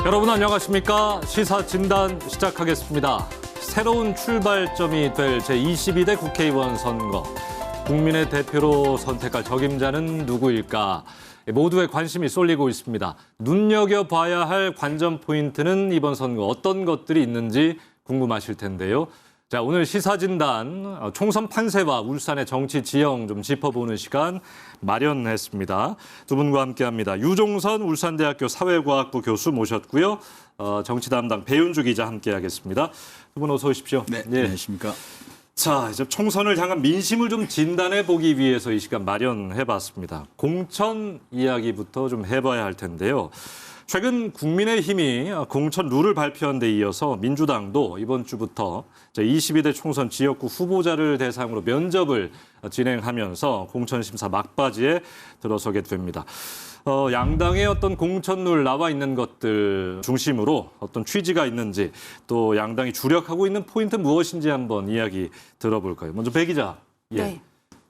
여러분 안녕하십니까? 시사진단 시작하겠습니다. 새로운 출발점이 될 제22대 국회의원 선거. 국민의 대표로 선택할 적임자는 누구일까? 모두의 관심이 쏠리고 있습니다. 눈여겨봐야 할 관전 포인트는 이번 선거 어떤 것들이 있는지 궁금하실 텐데요. 자, 오늘 시사진단 총선 판세와 울산의 정치 지형 좀 짚어보는 시간 마련했습니다. 두 분과 함께합니다. 유종선 울산대학교 사회과학부 교수 모셨고요. 정치 담당 배윤주 기자 함께하겠습니다. 두 분 어서 오십시오. 네, 안녕하십니까. 자, 이제 총선을 향한 민심을 좀 진단해 보기 위해서 이 시간 마련해봤습니다. 공천 이야기부터 좀 해봐야 할 텐데요. 최근 국민의힘이 공천 룰을 발표한 데 이어서 민주당도 이번 주부터 제22대 총선 지역구 후보자를 대상으로 면접을 진행하면서 공천심사 막바지에 들어서게 됩니다. 양당의 어떤 공천룰 나와 있는 것들 중심으로 어떤 취지가 있는지 또 양당이 주력하고 있는 포인트 무엇인지 한번 이야기 들어볼까요? 먼저 배 기자. 예. 네.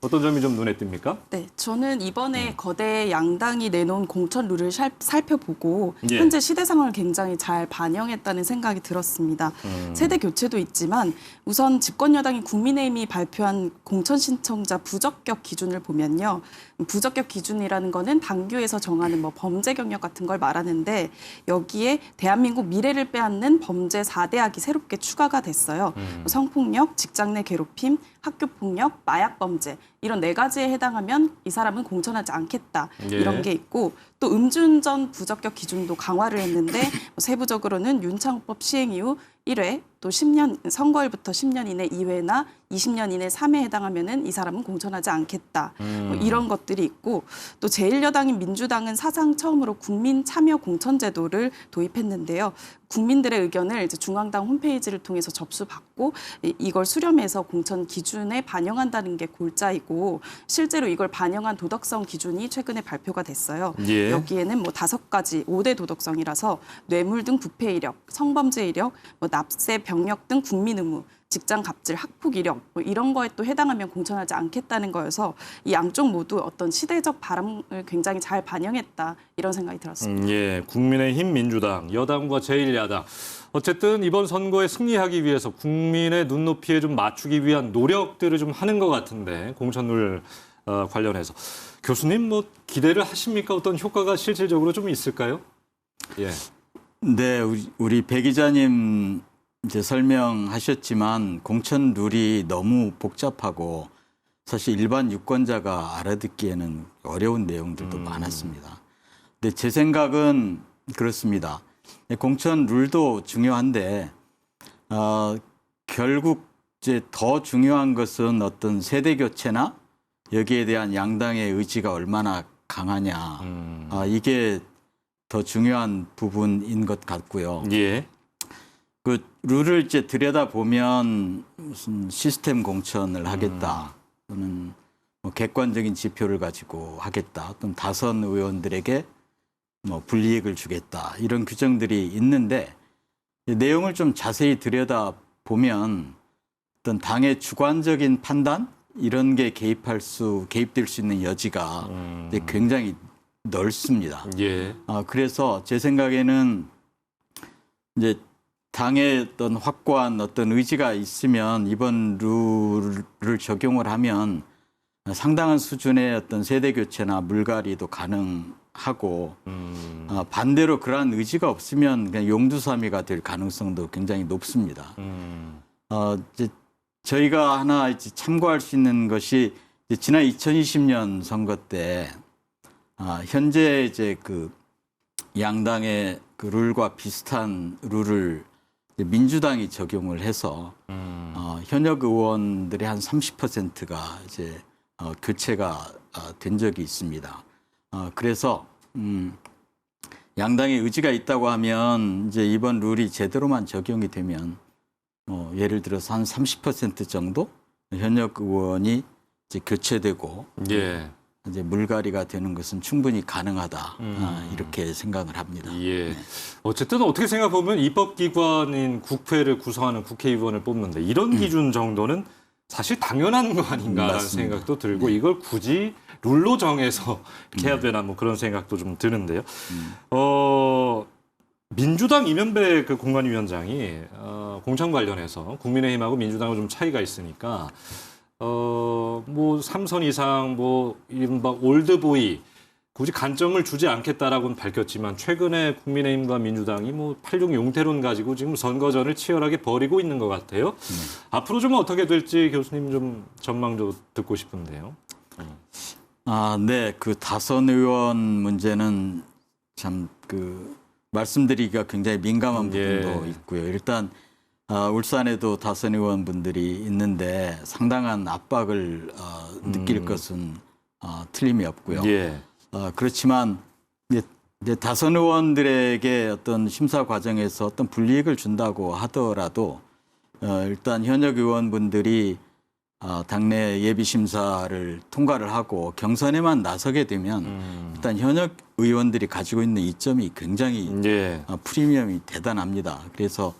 어떤 점이 좀 눈에 띕니까? 네, 저는 이번에 거대 양당이 내놓은 공천 룰을 살펴보고 예. 현재 시대 상황을 굉장히 잘 반영했다는 생각이 들었습니다. 세대 교체도 있지만 우선 집권 여당인 국민의힘이 발표한 공천 신청자 부적격 기준을 보면요. 부적격 기준이라는 거는 당규에서 정하는 뭐 범죄 경력 같은 걸 말하는데 여기에 대한민국 미래를 빼앗는 범죄 4대악이 새롭게 추가가 됐어요. 성폭력, 직장 내 괴롭힘, 학교폭력, 마약범죄 이런 4가지에 해당하면 이 사람은 공천하지 않겠다. 예. 이런 게 있고 또 음주운전 부적격 기준도 강화를 했는데 세부적으로는 윤창호법 시행 이후 1회 또 10년 선거일부터 10년 이내 2회나 20년 이내 3회에 해당하면은 이 사람은 공천하지 않겠다. 뭐 이런 것들이 있고 또 제1여당인 민주당은 사상 처음으로 국민 참여 공천 제도를 도입했는데요. 국민들의 의견을 이제 중앙당 홈페이지를 통해서 접수받고 이걸 수렴해서 공천 기준에 반영한다는 게 골자이고 실제로 이걸 반영한 도덕성 기준이 최근에 발표가 됐어요. 예. 여기에는 뭐 5가지 5대 도덕성이라서 뇌물 등 부패 이력, 성범죄 이력, 뭐 납세, 병력 등 국민 의무, 직장 갑질, 학폭 이력 뭐 이런 거에 또 해당하면 공천하지 않겠다는 거여서 이 양쪽 모두 어떤 시대적 바람을 굉장히 잘 반영했다 이런 생각이 들었습니다. 예, 국민의힘, 민주당, 여당과 제1야당. 어쨌든 이번 선거에 승리하기 위해서 국민의 눈높이에 좀 맞추기 위한 노력들을 좀 하는 것 같은데 공천룰 관련해서 교수님 뭐 기대를 하십니까? 어떤 효과가 실질적으로 좀 있을까요? 예. 네, 우리 배 기자님 이제 설명하셨지만 공천 룰이 너무 복잡하고 사실 일반 유권자가 알아듣기에는 어려운 내용들도 많았습니다. 근데 제 생각은 그렇습니다. 공천 룰도 중요한데 결국 이제 더 중요한 것은 어떤 세대 교체나 여기에 대한 양당의 의지가 얼마나 강하냐. 이게 더 중요한 부분인 것 같고요. 예. 그 룰을 이제 들여다보면 무슨 시스템 공천을 하겠다 또는 뭐 객관적인 지표를 가지고 하겠다 또는 다선 의원들에게 뭐 불이익을 주겠다 이런 규정들이 있는데 내용을 좀 자세히 들여다보면 어떤 당의 주관적인 판단 이런 게 개입될 수 있는 여지가 이제 굉장히 넓습니다. 예. 그래서 제 생각에는 이제 당의 어떤 확고한 어떤 의지가 있으면 이번 룰을 적용을 하면 상당한 수준의 어떤 세대 교체나 물갈이도 가능하고 반대로 그러한 의지가 없으면 그냥 용두사미가 될 가능성도 굉장히 높습니다. 이제 저희가 하나 이제 참고할 수 있는 것이 이제 지난 2020년 선거 때 현재 이제 그 양당의 그 룰과 비슷한 룰을 민주당이 적용을 해서 현역 의원들의 한 30%가 이제 교체가 된 적이 있습니다. 그래서 양당의 의지가 있다고 하면 이제 이번 룰이 제대로만 적용이 되면 예를 들어서 한 30% 정도 현역 의원이 이제 교체되고 예. 이제 물갈이가 되는 것은 충분히 가능하다 이렇게 생각을 합니다. 예. 네. 어쨌든 어떻게 생각해보면 입법기관인 국회를 구성하는 국회의원을 뽑는데 이런 기준 정도는 사실 당연한 거 아닌가라는 맞습니다. 생각도 들고 네. 이걸 굳이 룰로 정해서 이렇게 해야 되나 뭐 그런 생각도 좀 드는데요. 민주당 이면배 그 공관위원장이 공천 관련해서 국민의힘하고 민주당하고 좀 차이가 있으니까 뭐 3선 이상 뭐 이른바 올드보이 굳이 간점을 주지 않겠다라고는 밝혔지만 최근에 국민의힘과 민주당이 뭐 86 용태론 가지고 지금 선거전을 치열하게 벌이고 있는 것 같아요. 앞으로 좀 어떻게 될지 교수님 좀 전망 좀 듣고 싶은데요. 네. 그 다선 의원 문제는 참 말씀드리기가 굉장히 민감한 부분도 있고요. 일단 울산에도 다선 의원분들이 있는데 상당한 압박을 느낄 것은 틀림이 없고요. 예. 그렇지만 이제 다선 의원들에게 어떤 심사 과정에서 어떤 불이익을 준다고 하더라도 일단 현역 의원분들이 당내 예비 심사를 통과를 하고 경선에만 나서게 되면 일단 현역 의원들이 가지고 있는 이점이 굉장히 프리미엄이 대단합니다. 그래서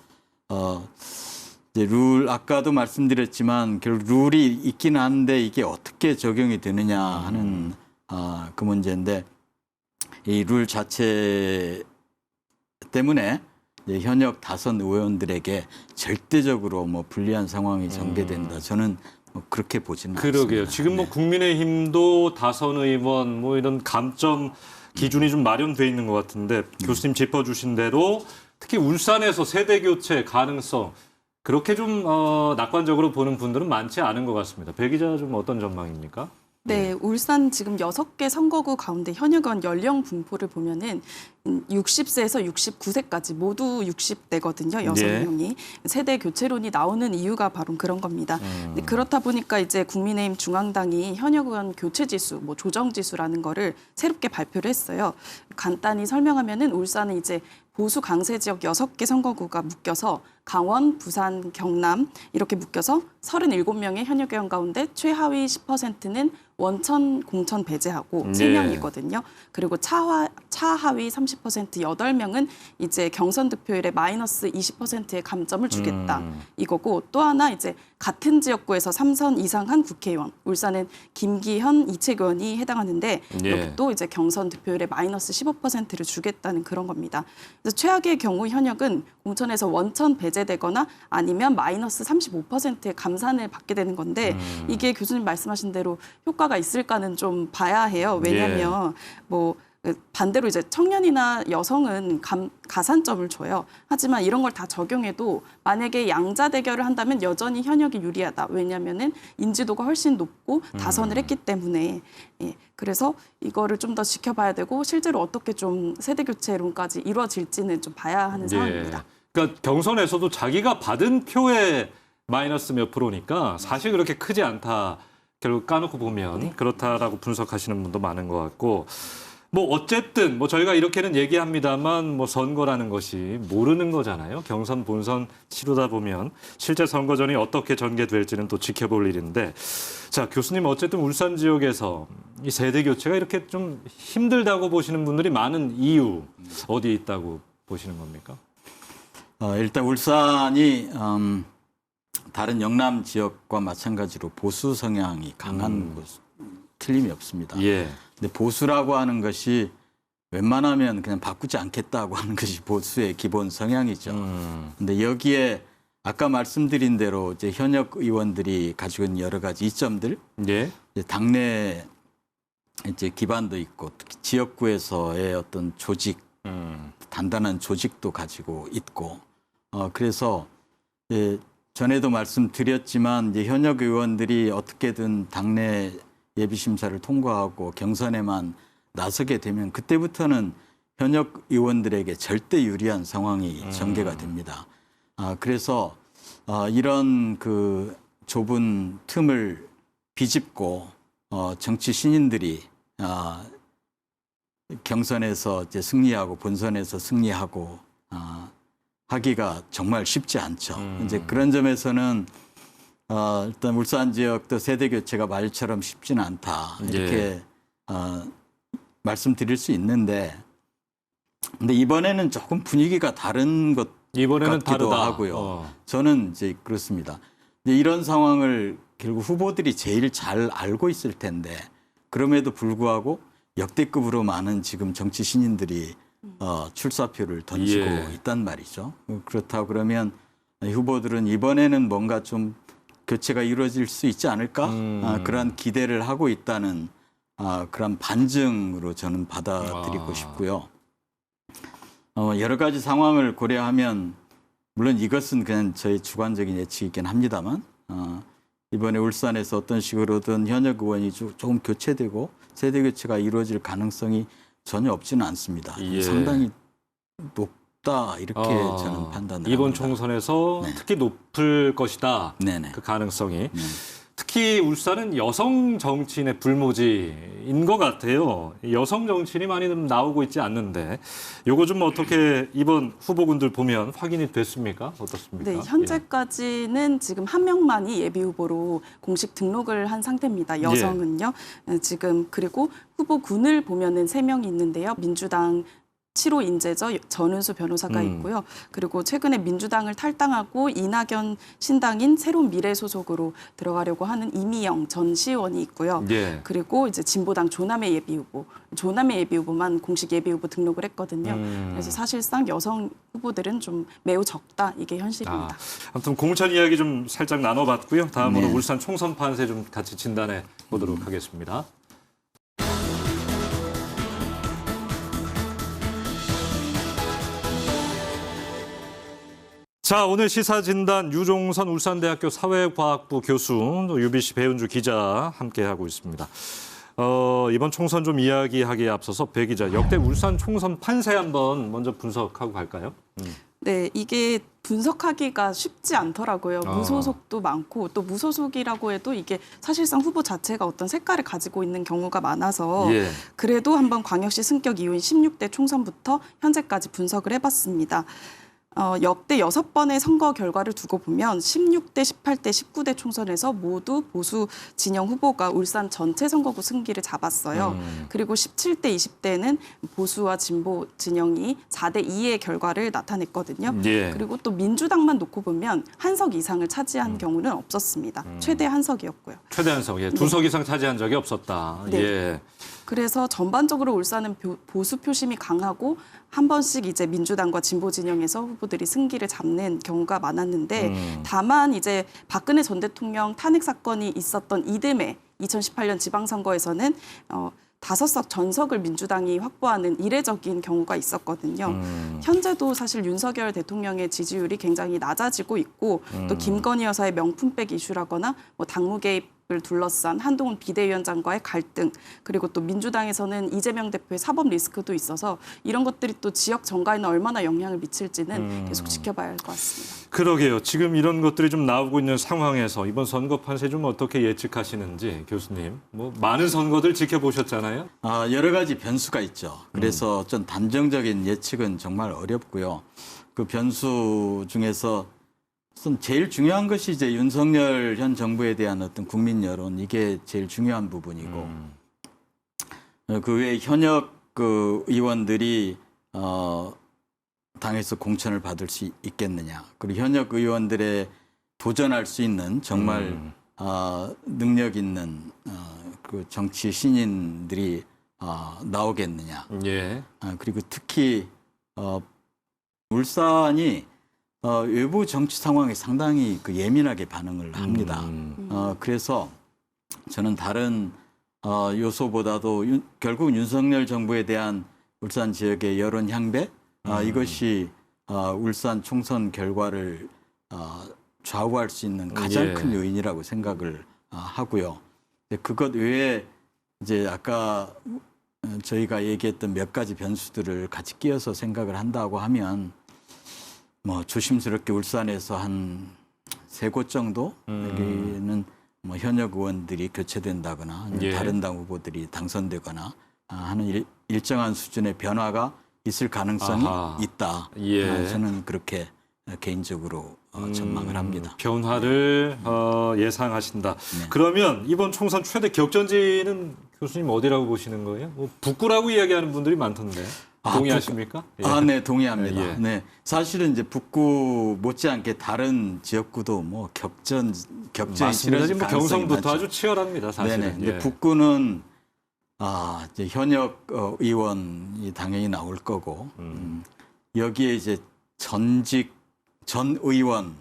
이제 룰 아까도 말씀드렸지만 결국 룰이 있긴 한데 이게 어떻게 적용이 되느냐 하는 그 문제인데 이 룰 자체 때문에 이제 현역 다선 의원들에게 절대적으로 뭐 불리한 상황이 전개된다. 저는 뭐 그렇게 보지는 않습니다. 그러게요. 지금 뭐 국민의힘도 다선 의원 뭐 이런 감점 기준이 좀 마련돼 있는 것 같은데 교수님 짚어주신 대로 특히 울산에서 세대 교체 가능성 그렇게 좀 낙관적으로 보는 분들은 많지 않은 것 같습니다. 배 기자 좀 어떤 전망입니까? 네, 울산 지금 6개 선거구 가운데 현역 의원 연령 분포를 보면은 60세에서 69세까지 모두 60대거든요. 6명이. 세대 교체론이 나오는 이유가 바로 그런 겁니다. 근데 그렇다 보니까 이제 국민의힘 중앙당이 현역 의원 교체 지수, 뭐 조정 지수라는 거를 새롭게 발표를 했어요. 간단히 설명하면은 울산은 이제 보수 강세 지역 6개 선거구가 묶여서 강원, 부산, 경남 이렇게 묶여서 37명의 현역 의원 가운데 최하위 10%는 원천 공천 배제하고 3명이거든요. 그리고 차하위 30% 8명은 이제 경선 득표율에 마이너스 20%의 감점을 주겠다. 이거고 또 하나 이제 같은 지역구에서 3선 이상 한 국회의원, 울산은 김기현, 이채 의원이 해당하는데 이것도 이제 경선 득표율에 마이너스 15%를 주겠다는 그런 겁니다. 그래서 최악의 경우 현역은 공천에서 원천 배제되거나 아니면 마이너스 35%의 감산을 받게 되는 건데 이게 교수님 말씀하신 대로 효과가 있을까는 좀 봐야 해요. 왜냐하면 뭐 반대로 이제 청년이나 여성은 가산점을 줘요. 하지만 이런 걸 다 적용해도 만약에 양자 대결을 한다면 여전히 현역이 유리하다. 왜냐하면은 인지도가 훨씬 높고 다선을 했기 때문에. 그래서 이거를 좀 더 지켜봐야 되고 실제로 어떻게 좀 세대 교체론까지 이루어질지는 좀 봐야 하는 상황입니다. 그러니까 경선에서도 자기가 받은 표의 마이너스 몇 프로니까 사실 그렇게 크지 않다. 결국 까놓고 보면 그렇다라고 분석하시는 분도 많은 것 같고 뭐 어쨌든 뭐 저희가 이렇게는 얘기합니다만 뭐 선거라는 것이 모르는 거잖아요. 경선 본선 치르다 보면 실제 선거전이 어떻게 전개될지는 또 지켜볼 일인데 자 교수님 어쨌든 울산 지역에서 이 세대 교체가 이렇게 좀 힘들다고 보시는 분들이 많은 이유 어디에 있다고 보시는 겁니까? 일단 울산이 다른 영남 지역과 마찬가지로 보수 성향이 강한 곳 틀림이 없습니다. 근데 보수라고 하는 것이 웬만하면 그냥 바꾸지 않겠다고 하는 것이 보수의 기본 성향이죠. 근데 여기에 아까 말씀드린 대로 이제 현역 의원들이 가지고 있는 여러 가지 이점들, 이제 당내 이제 기반도 있고 특히 지역구에서의 어떤 조직, 단단한 조직도 가지고 있고, 그래서 전에도 말씀드렸지만 이제 현역 의원들이 어떻게든 당내 예비 심사를 통과하고 경선에만 나서게 되면 그때부터는 현역 의원들에게 절대 유리한 상황이 전개가 됩니다. 그래서 이런 그 좁은 틈을 비집고 정치 신인들이 경선에서 이제 승리하고 본선에서 승리하고 하기가 정말 쉽지 않죠. 이제 그런 점에서는 일단 울산 지역도 세대 교체가 말처럼 쉽지는 않다 이렇게 말씀드릴 수 있는데, 근데 이번에는 조금 분위기가 다른 것 이번에는 같기도 다르다. 하고요. 저는 이제 그렇습니다. 이런 상황을 결국 후보들이 제일 잘 알고 있을 텐데 그럼에도 불구하고 역대급으로 많은 지금 정치 신인들이 출사표를 던지고 예. 있단 말이죠. 그렇다고 그러면 후보들은 이번에는 뭔가 좀 교체가 이루어질 수 있지 않을까? 그런 기대를 하고 있다는 그런 반증으로 저는 받아들이고 싶고요. 여러 가지 상황을 고려하면 물론 이것은 그냥 저희 주관적인 예측이긴 합니다만 이번에 울산에서 어떤 식으로든 현역 의원이 조금 교체되고 세대 교체가 이루어질 가능성이 전혀 없지는 않습니다. 예. 상당히 높다 이렇게 저는 판단을 이번 합니다. 총선에서 네. 특히 높을 것이다. 네네. 그 가능성이. 네. 특히 울산은 여성 정치인의 불모지인 것 같아요. 여성 정치인이 많이 좀 나오고 있지 않는데 요거 좀 어떻게 이번 후보군들 보면 확인이 됐습니까? 어떻습니까? 네, 현재까지는 지금 한 명만이 예비 후보로 공식 등록을 한 상태입니다. 여성은요. 지금 그리고 후보군을 보면은 3명이 있는데요. 민주당 7호 인재죠. 전은수 변호사가 있고요. 그리고 최근에 민주당을 탈당하고 이낙연 신당인 새로운 미래 소속으로 들어가려고 하는 이미영 전 시의원이 있고요. 예. 그리고 이제 진보당 조남의 예비 후보, 조남의 예비 후보만 공식 예비 후보 등록을 했거든요. 그래서 사실상 여성 후보들은 좀 매우 적다. 이게 현실입니다. 아무튼 공천 이야기 좀 살짝 나눠봤고요. 다음으로 네. 울산 총선 판세 좀 같이 진단해 보도록 하겠습니다. 자, 오늘 시사진단 유종선 울산대학교 사회과학부 교수, 또 UBC 배은주 기자 함께하고 있습니다. 이번 총선 좀 이야기하기에 앞서서 배 기자, 역대 울산 총선 판세 한번 먼저 분석하고 갈까요? 네, 이게 분석하기가 쉽지 않더라고요. 무소속도 많고 또 무소속이라고 해도 이게 사실상 후보 자체가 어떤 색깔을 가지고 있는 경우가 많아서 예. 그래도 한번 광역시 승격 이후인 16대 총선부터 현재까지 분석을 해봤습니다. 역대 6번의 선거 결과를 두고 보면 16대, 18대, 19대 총선에서 모두 보수 진영 후보가 울산 전체 선거구 승기를 잡았어요. 그리고 17대, 20대는 보수와 진보 진영이 4대 2의 결과를 나타냈거든요. 예. 그리고 또 민주당만 놓고 보면 한 석 이상을 차지한 경우는 없었습니다. 최대 한 석이었고요. 최대 한석, 예. 2석 이상 차지한 적이 없었다. 네. 예. 그래서 전반적으로 울산은 보수 표심이 강하고 한 번씩 이제 민주당과 진보 진영에서 후보들이 승기를 잡는 경우가 많았는데 다만 이제 박근혜 전 대통령 탄핵 사건이 있었던 이듬해 2018년 지방선거에서는 5석 전석을 민주당이 확보하는 이례적인 경우가 있었거든요. 현재도 사실 윤석열 대통령의 지지율이 굉장히 낮아지고 있고 또 김건희 여사의 명품백 이슈라거나 뭐 당무 개입을 둘러싼 한동훈 비대위원장과의 갈등 그리고 또 민주당에서는 이재명 대표의 사법 리스크도 있어서 이런 것들이 또 지역 정가에는 얼마나 영향을 미칠지는 계속 지켜봐야 할 것 같습니다. 그러게요. 지금 이런 것들이 좀 나오고 있는 상황에서 이번 선거 판세 좀 어떻게 예측하시는지 교수님. 뭐 많은 선거들 지켜보셨잖아요. 여러 가지 변수가 있죠. 그래서 좀 단정적인 예측은 정말 어렵고요. 그 변수 중에서 우선 제일 중요한 것이 이제 윤석열 현 정부에 대한 어떤 국민 여론 이게 제일 중요한 부분이고 그 외에 현역 그 의원들이 당에서 공천을 받을 수 있겠느냐 그리고 현역 의원들의 도전할 수 있는 정말 능력 있는 그 정치 신인들이 나오겠느냐 예. 그리고 특히 울산이 외부 정치 상황에 상당히 그 예민하게 반응을 합니다. 그래서 저는 다른 요소보다도 결국 윤석열 정부에 대한 울산 지역의 여론 향배 이것이 울산 총선 결과를 좌우할 수 있는 가장 큰 요인이라고 생각을 하고요. 그것 외에 이제 아까 저희가 얘기했던 몇 가지 변수들을 같이 끼워서 생각을 한다고 하면 뭐 조심스럽게 울산에서 한 3곳 정도 여기는 뭐 현역 의원들이 교체된다거나 다른 당 후보들이 당선되거나 하는 일정한 수준의 변화가 있을 가능성이 있다. 저는 그렇게 개인적으로 전망을 합니다. 변화를 예상하신다. 네. 그러면 이번 총선 최대 격전지는 교수님 어디라고 보시는 거예요? 뭐 북구라고 이야기하는 분들이 많던데 동의하십니까? 네, 동의합니다. 예. 네, 사실은 이제 북구 못지않게 다른 지역구도 뭐 격전이 맞습니다. 치러질 지금 가능성이 경선부터 많죠. 아주 치열합니다. 사실은. 네네. 근데 북구는 이제 현역 의원이 당연히 나올 거고 여기에 이제 전 의원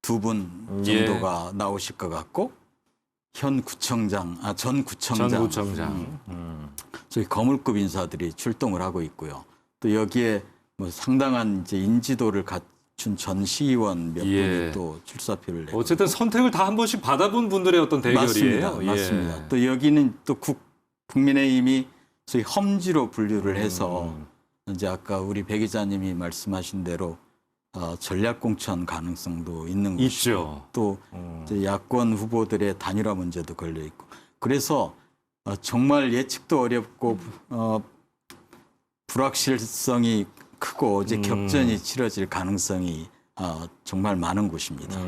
2분 정도가 나오실 것 같고 전 구청장 전 구청장. 저희 거물급 인사들이 출동을 하고 있고요. 또 여기에 뭐 상당한 이제 인지도를 갖춘 전 시의원 몇 분이 또 출사표를 내고 어쨌든 선택을 다 한 번씩 받아본 분들의 어떤 대결이에요. 맞습니다. 또 여기는 또 국민의힘이 소위 험지로 분류를 해서 이제 아까 우리 배 기자님이 말씀하신 대로 전략공천 가능성도 있는 있죠. 곳이고 또 이제 야권 후보들의 단일화 문제도 걸려 있고 그래서 정말 예측도 어렵고 불확실성이 크고 이제 격전이 치러질 가능성이 정말 많은 곳입니다.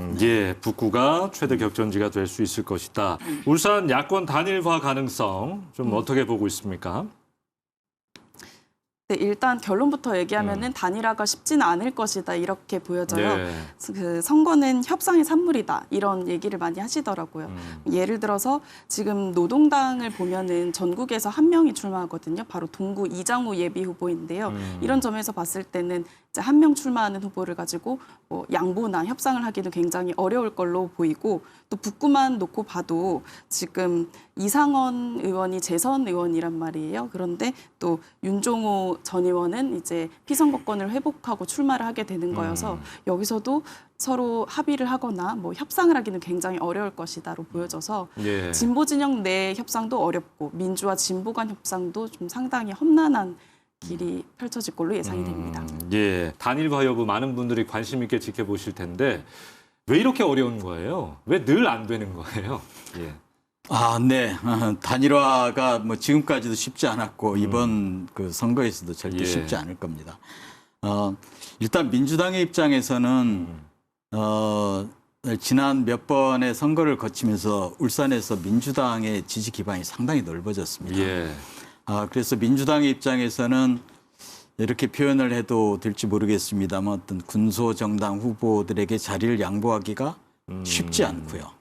북구가 최대 격전지가 될 수 있을 것이다. 울산 야권 단일화 가능성 좀 어떻게 보고 있습니까? 네, 일단 결론부터 얘기하면은 단일화가 쉽지는 않을 것이다 이렇게 보여져요. 네. 그 선거는 협상의 산물이다 이런 얘기를 많이 하시더라고요. 예를 들어서 지금 노동당을 보면은 전국에서 한 명이 출마하거든요. 바로 동구 이장우 예비 후보인데요. 이런 점에서 봤을 때는 이제 한 명 출마하는 후보를 가지고 뭐 양보나 협상을 하기는 굉장히 어려울 걸로 보이고 또 북구만 놓고 봐도 지금 이상원 의원이 재선 의원이란 말이에요. 그런데 또 윤종호 전 의원은 이제 피선거권을 회복하고 출마를 하게 되는 거여서 여기서도 서로 합의를 하거나 뭐 협상을 하기는 굉장히 어려울 것이다로 보여져서 진보 진영 내 협상도 어렵고 민주와 진보 간 협상도 좀 상당히 험난한 길이 펼쳐질 걸로 예상이 됩니다. 단일화 여부 많은 분들이 관심 있게 지켜보실 텐데 왜 이렇게 어려운 거예요? 왜 늘 안 되는 거예요? 네. 단일화가 뭐 지금까지도 쉽지 않았고 이번 그 선거에서도 절대 쉽지 않을 겁니다. 일단 민주당의 입장에서는 지난 몇 번의 선거를 거치면서 울산에서 민주당의 지지 기반이 상당히 넓어졌습니다. 그래서 민주당의 입장에서는 이렇게 표현을 해도 될지 모르겠습니다만 어떤 군소정당 후보들에게 자리를 양보하기가 쉽지 않고요.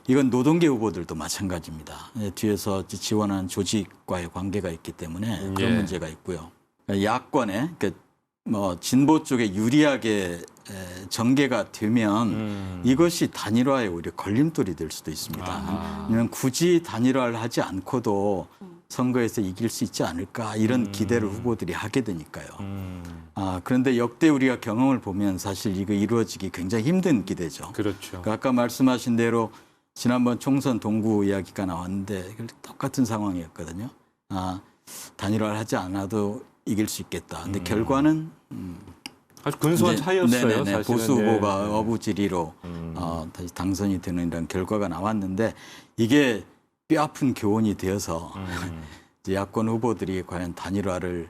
이건 노동계 후보들도 마찬가지입니다. 뒤에서 지원하는 조직과의 관계가 있기 때문에 그런 문제가 있고요. 야권에 그러니까 뭐 진보 쪽에 유리하게 전개가 되면 이것이 단일화에 오히려 걸림돌이 될 수도 있습니다. 왜냐하면 굳이 단일화를 하지 않고도 선거에서 이길 수 있지 않을까 이런 기대를 후보들이 하게 되니까요. 그런데 역대 우리가 경험을 보면 사실 이거 이루어지기 굉장히 힘든 기대죠. 그렇죠. 아까 말씀하신 대로 지난번 총선 동구 이야기가 나왔는데 똑같은 상황이었거든요. 단일화를 하지 않아도 이길 수 있겠다. 근데 결과는 아주 근소한 차이였어요. 사실은. 보수 후보가 어부지리로 다시 당선이 되는 이런 결과가 나왔는데 이게 뼈아픈 교훈이 되어서 이제 야권 후보들이 과연 단일화를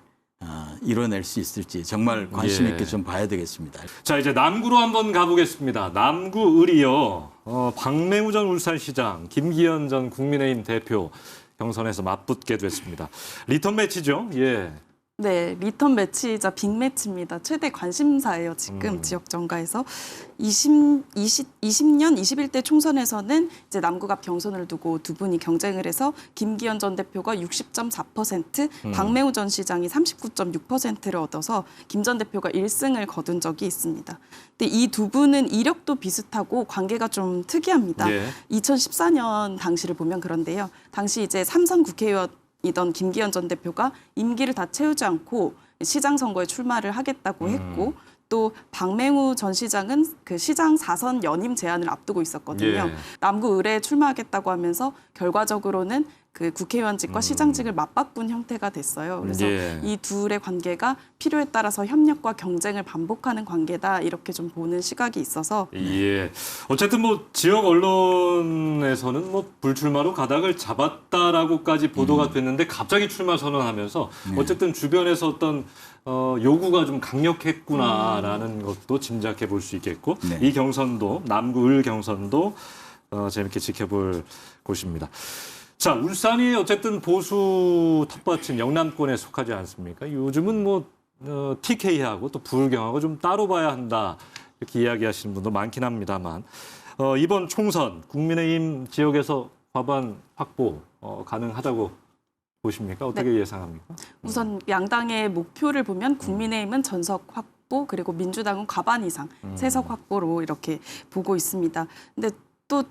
이뤄낼 수 있을지 정말 관심 있게 좀 봐야 되겠습니다. 자, 이제 남구로 한번 가보겠습니다. 남구 을이요. 박맹우 전 울산시장, 김기현 전 국민의힘 대표 경선에서 맞붙게 됐습니다. 리턴 매치죠? 네, 리턴 매치이자 빅매치입니다. 최대 관심사예요, 지금 지역 정가에서. 20년 21대 총선에서는 이제 남구갑 경선을 두고 두 분이 경쟁을 해서 김기현 전 대표가 60.4%, 박맹우 전 시장이 39.6%를 얻어서 김 전 대표가 1승을 거둔 적이 있습니다. 근데 이 두 분은 이력도 비슷하고 관계가 좀 특이합니다. 2014년 당시를 보면 그런데요. 당시 이제 삼선 국회의원 이던 김기현 전 대표가 임기를 다 채우지 않고 시장 선거에 출마를 하겠다고 했고 또 박맹우 전 시장은 그 시장 4선 연임 제안을 앞두고 있었거든요. 남구 을에 출마하겠다고 하면서 결과적으로는 그 국회의원직과 시장직을 맞바꾼 형태가 됐어요. 그래서 이 둘의 관계가 필요에 따라서 협력과 경쟁을 반복하는 관계다 이렇게 좀 보는 시각이 있어서 어쨌든 뭐 지역 언론에서는 뭐 불출마로 가닥을 잡았다라고까지 보도가 됐는데 갑자기 출마 선언하면서 어쨌든 주변에서 어떤 요구가 좀 강력했구나라는 것도 짐작해 볼 수 있겠고 이 경선도 남구 을 경선도 재밌게 지켜볼 곳입니다. 자, 울산이 어쨌든 보수 텃밭인 영남권에 속하지 않습니까? 요즘은 뭐 TK하고 또 부울경하고 좀 따로 봐야 한다 이렇게 이야기하시는 분도 많긴 합니다만 이번 총선 국민의힘 지역에서 과반 확보 가능하다고 보십니까? 어떻게 예상합니까? 우선 양당의 목표를 보면 국민의힘은 전석 확보 그리고 민주당은 과반 이상 세석 확보로 이렇게 보고 있습니다. 근데 또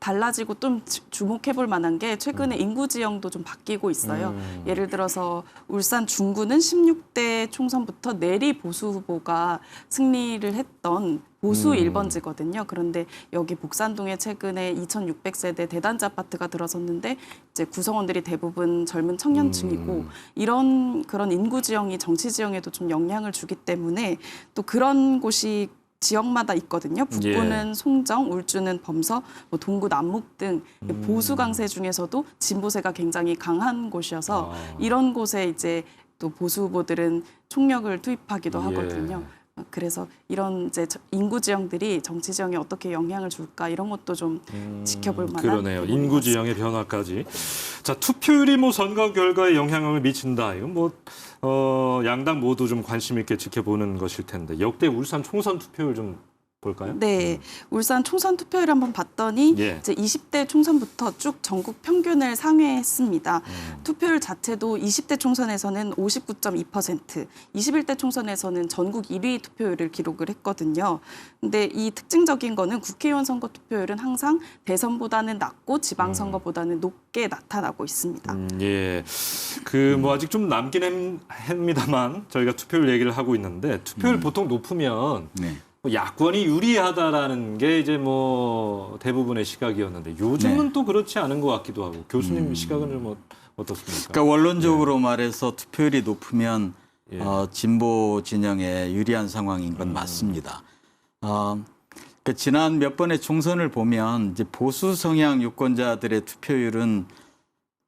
달라지고 좀 주목해 볼 만한 게 최근에 인구 지형도 좀 바뀌고 있어요. 예를 들어서 울산 중구는 16대 총선부터 내리 보수 후보가 승리를 했던 보수 1번지거든요. 그런데 여기 복산동에 최근에 2,600세대 대단지 아파트가 들어섰는데 이제 구성원들이 대부분 젊은 청년층이고 이런 그런 인구 지형이 정치 지형에도 좀 영향을 주기 때문에 또 그런 곳이 지역마다 있거든요. 북부는 송정, 울주는 범서, 뭐 동구 남목 등 보수 강세 중에서도 진보세가 굉장히 강한 곳이어서 이런 곳에 이제 또 보수 후보들은 총력을 투입하기도 하거든요. 그래서 이런 이제 인구 지형들이 정치 지형에 어떻게 영향을 줄까 이런 것도 좀 지켜볼 만한 그러네요. 부분인 인구 것 같습니다. 지형의 변화까지. 자, 투표율이 뭐 선거 결과에 영향을 미친다. 이건 뭐 양당 모두 좀 관심 있게 지켜보는 것일 텐데 역대 울산 총선 투표율 좀 볼까요? 네, 울산 총선 투표율 한번 봤더니 예. 이제 20대 총선부터 쭉 전국 평균을 상회했습니다. 투표율 자체도 20대 총선에서는 59.2%, 21대 총선에서는 전국 1위 투표율을 기록을 했거든요. 근데 이 특징적인 거는 국회의원 선거 투표율은 항상 대선보다는 낮고 지방선거보다는 높게 나타나고 있습니다. 예. 그 뭐 아직 좀 남긴 합니다만 저희가 투표율 얘기를 하고 있는데 투표율 보통 높으면 네. 야권이 유리하다라는 게 이제 뭐 대부분의 시각이었는데 요즘은 네. 또 그렇지 않은 것 같기도 하고 교수님 시각은 뭐 어떻습니까? 그러니까 원론적으로 말해서 투표율이 높으면 예. 진보 진영에 유리한 상황인 건 맞습니다. 그러니까 지난 몇 번의 총선을 보면 이제 보수 성향 유권자들의 투표율은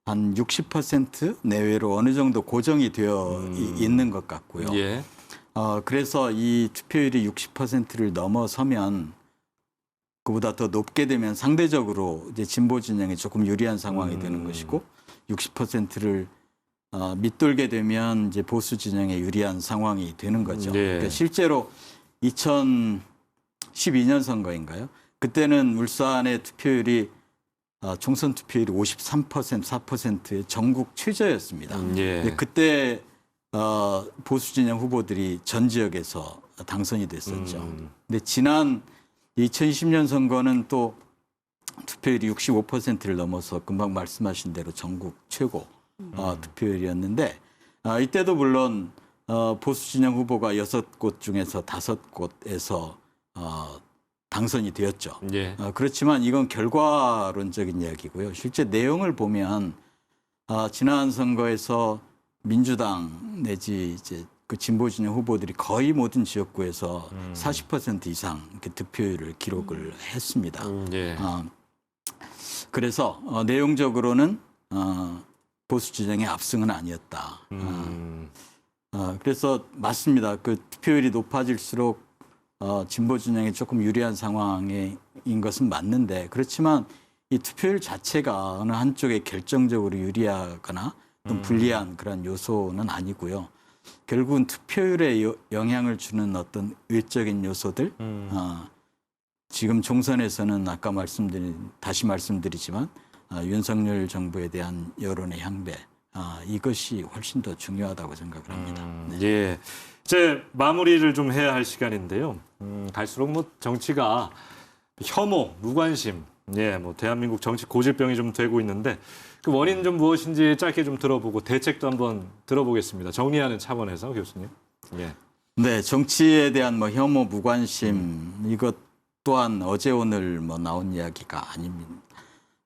한 60% 내외로 어느 정도 고정이 되어 있는 것 같고요. 예. 그래서 이 투표율이 60%를 넘어서면 그보다 더 높게 되면 상대적으로 이제 진보 진영에 조금 유리한 상황이 되는 것이고 60%를 밑돌게 되면 이제 보수 진영에 유리한 상황이 되는 거죠. 네. 그러니까 실제로 2012년 선거인가요? 그때는 울산의 투표율이 총선 투표율이 53%, 4%의 전국 최저였습니다. 예. 근데 그때 보수 진영 후보들이 전 지역에서 당선이 됐었죠. 근데 지난 2020년 선거는 또 투표율이 65%를 넘어서 금방 말씀하신 대로 전국 최고 투표율이었는데 이때도 물론 보수 진영 후보가 6곳 중에서 5곳에서 당선이 되었죠. 예. 그렇지만 이건 결과론적인 이야기고요. 실제 내용을 보면 지난 선거에서 민주당 내지 이제 그 진보 진영 후보들이 거의 모든 지역구에서 40% 이상 이렇게 득표율을 기록을 했습니다. 예. 그래서 내용적으로는 보수 진영의 압승은 아니었다. 그래서 맞습니다. 그 투표율이 높아질수록 진보 진영에 조금 유리한 상황인 것은 맞는데 그렇지만 이 투표율 자체가 어느 한쪽에 결정적으로 유리하거나 좀 불리한 그런 요소는 아니고요. 결국은 투표율에 영향을 주는 어떤 외적인 요소들, 지금 총선에서는 아까 다시 말씀드리지만 윤석열 정부에 대한 여론의 향배, 이것이 훨씬 더 중요하다고 생각을 합니다. 네. 예. 이제 마무리를 좀 해야 할 시간인데요. 갈수록 뭐 정치가 혐오, 무관심, 예, 뭐 대한민국 정치 고질병이 좀 되고 있는데 그 원인 좀 무엇인지 짧게 좀 들어보고 대책도 한번 들어보겠습니다. 정리하는 차원에서 교수님. 예. 네, 정치에 대한 뭐 혐오, 무관심 이것 또한 어제 오늘 뭐 나온 이야기가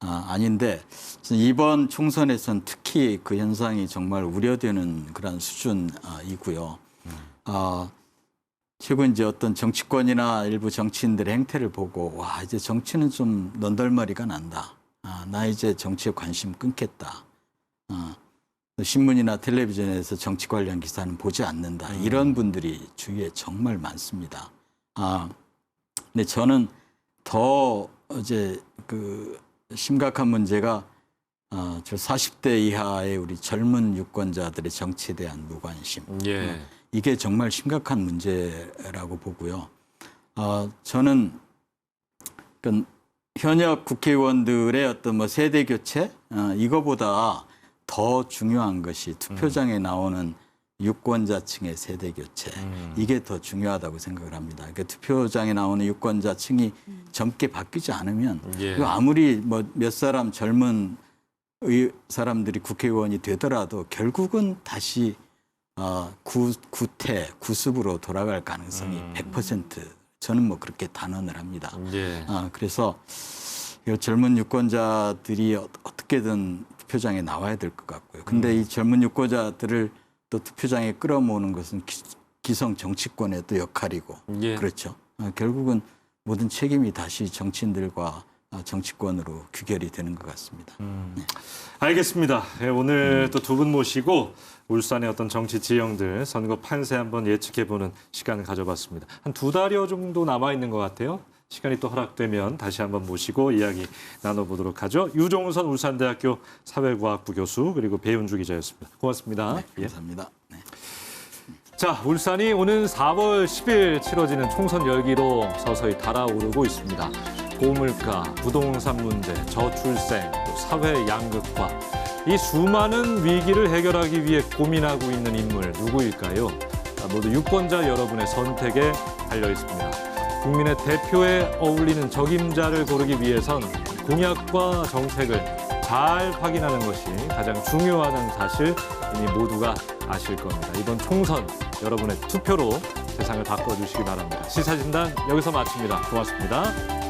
아닌데 이번 총선에선 특히 그 현상이 정말 우려되는 그런 수준이고요. 최근 이제 어떤 정치권이나 일부 정치인들의 행태를 보고 와 이제 정치는 좀 넌덜머리가 난다. 나 이제 정치에 관심 끊겠다. 신문이나 텔레비전에서 정치 관련 기사는 보지 않는다. 이런 분들이 주위에 정말 많습니다. 근데 저는 더 이제 그 심각한 문제가 저 40대 이하의 우리 젊은 유권자들의 정치에 대한 무관심. 예. 이게 정말 심각한 문제라고 보고요. 저는 현역 국회의원들의 어떤 뭐 세대 교체 이거보다 더 중요한 것이 투표장에 나오는 유권자층의 세대 교체 이게 더 중요하다고 생각을 합니다. 그러니까 투표장에 나오는 유권자층이 젊게 바뀌지 않으면 예. 아무리 뭐 몇 사람 젊은 사람들이 국회의원이 되더라도 결국은 다시 구태, 구습으로 돌아갈 가능성이 100% 저는 뭐 그렇게 단언을 합니다. 예. 그래서 이 젊은 유권자들이 어떻게든 투표장에 나와야 될 것 같고요. 근데 이 젊은 유권자들을 또 투표장에 끌어모으는 것은 기성 정치권의 또 역할이고 예. 그렇죠. 결국은 모든 책임이 다시 정치인들과 정치권으로 귀결이 되는 것 같습니다. 알겠습니다. 예, 오늘 또 두 분 모시고 울산의 어떤 정치 지형들 선거 판세 한번 예측해보는 시간을 가져봤습니다. 한 2달여 정도 남아있는 것 같아요. 시간이 또 허락되면 다시 한번 모시고 이야기 나눠보도록 하죠. 유종선 울산대학교 사회과학부 교수 그리고 배은주 기자였습니다. 고맙습니다. 네, 감사합니다. 네. 자, 울산이 오는 4월 10일 치러지는 총선 열기로 서서히 달아오르고 있습니다. 고물가, 부동산 문제, 저출생, 또 사회 양극화. 이 수많은 위기를 해결하기 위해 고민하고 있는 인물 누구일까요? 모두 유권자 여러분의 선택에 달려 있습니다. 국민의 대표에 어울리는 적임자를 고르기 위해선 공약과 정책을 잘 확인하는 것이 가장 중요하다는 사실 이미 모두가 아실 겁니다. 이번 총선 여러분의 투표로 세상을 바꿔주시기 바랍니다. 시사진단 여기서 마칩니다. 고맙습니다.